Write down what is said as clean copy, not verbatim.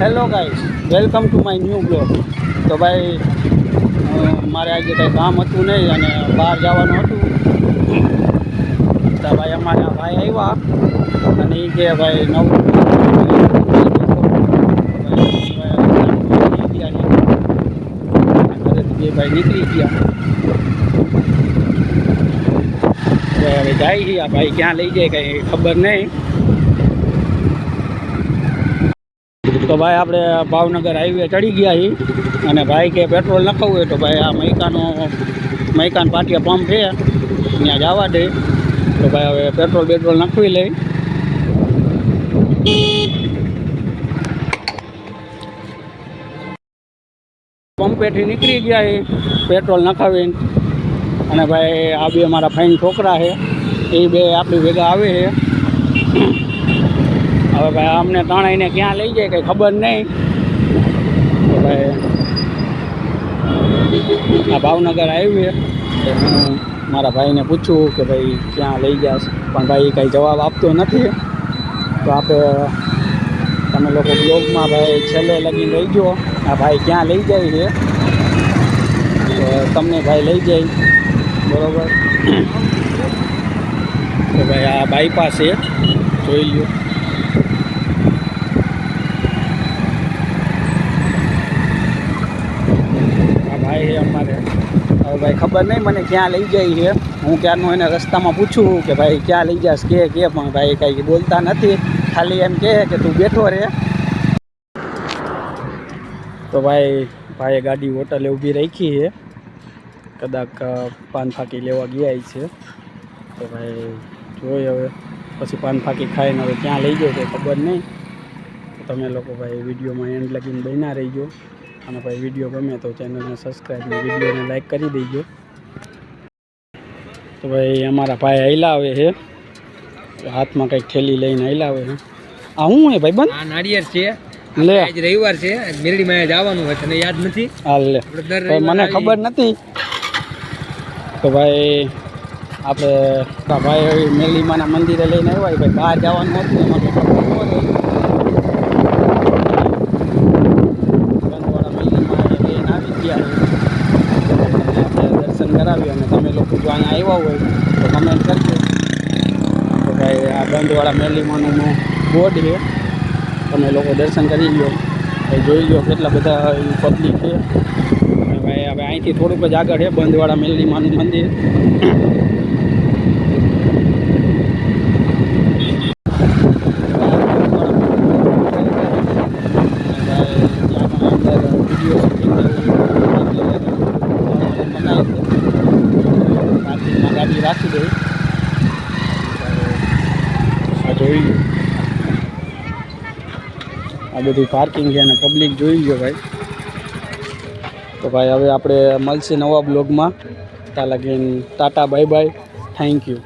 Hello guys, welcome to my new blog. તો ભાઈ મારે આજે કંઈ કામ હતું નહીં અને બહાર જવાનું હતું. તો ભાઈ અમારા ભાઈ આવ્યા અને એ કે ભાઈ નવું ઘરેથી ભાઈ નીકળી ગયા. હવે જાય છે ભાઈ, ક્યાં લઈ જાય કંઈ ખબર નહીં. તો ભાઈ આપણે ભાવનગર હાઈવે ચડી ગયા છીએ અને ભાઈ કે પેટ્રોલ નખાવવું હોય તો ભાઈ આ મૈકાન પાટિયા પંપ છે ત્યાં જવા દે. તો ભાઈ હવે પેટ્રોલ નાખવી લઈ. પંપેથી નીકળી ગયા છે પેટ્રોલ નખાવીને. અને ભાઈ આ બે મારા ફાઈન છોકરા છે, એ બે આપણી ભેગા આવે છે. હવે ભાઈ અમને ત્રણેયને ક્યાં લઈ જાય કંઈ ખબર નહીં. તો ભાઈ આ ભાવનગર આવ્યું છે. હું મારા ભાઈને પૂછું કે ભાઈ ક્યાં લઈ જશે, પણ ભાઈ કંઈ જવાબ આપતો નથી. તો આપણે તમે લોકો બ્લોગમાં ભાઈ છેલ્લે લગીને લઈ જાઓ આ ભાઈ ક્યાં લઈ જાય છે. તો તમને ભાઈ લઈ જાય બરાબર. તો ભાઈ આ બાયપાસ છે, જોઈ લ્યો. ભાઈ અમારે હવે ભાઈ ખબર નહીં મને ક્યાં લઈ જાય છે. હું ક્યારનું એને રસ્તામાં પૂછું કે ભાઈ ક્યાં લઈ જાશ કે પણ ભાઈ કાંઈ બોલતા નથી, ખાલી એમ કહે કે તું બેઠો રહે. તો ભાઈએ ગાડી હોટલે ઊભી રાખી છે, કદાચ પાન ફાંકી લેવા ગયા છે. તો ભાઈ જોઈ હવે પછી પાન ફાંકી ખાઈને હવે ક્યાં લઈ જાય તે ખબર નહીં. તો તમે લોકો ભાઈ વિડીયોમાં એન્ડ લગીને બન્યા રહીજો. અને ભાઈ વિડીયો ગમે તો ચેનલને સબસ્ક્રાઈબ ને વિડીયોને લાઈક કરી દેજો. તો ભાઈ અમારા ભાઈ હલાવે છે, હાથમાં કંઈક થેલી લઈને હલાવે છે. આ શું હે ભાઈ બંધ? આ નાળિયેર છે. લે આજ રવિવાર છે, મેરડીમાં જવાનું હોય, તને યાદ નથી? હા લે, મને ખબર નથી. તો ભાઈ આપણે ભાઈ મેરડીમાના મંદિરે લઈને આવ્યા. ભાઈ બહાર જવાનું હતું એમાં દર્શન કરાવી. અને તમે લોકો જો અહીંયા આવ્યા હોય તો કમેન્ટ કરજો. તો ભાઈ આ બંધવાળા મેલીમાનું બોર્ડ છે, તમે લોકો દર્શન કરી લો. ભાઈ જોઈ લો કેટલા બધા પબ્લિક છે. ભાઈ હવે અહીંથી થોડુંક જ આગળ છે બંધવાળા મેલીમાનું મંદિર. ગાડી રાખી દઈ. આ જોઈ લો, આ બધું પાર્કિંગ છે અને પબ્લિક જોઈ ગયો ભાઈ. તો ભાઈ હવે આપણે મળશે નવા બ્લોગમાં. ત્યાં લગીને tata, bye bye, thank you.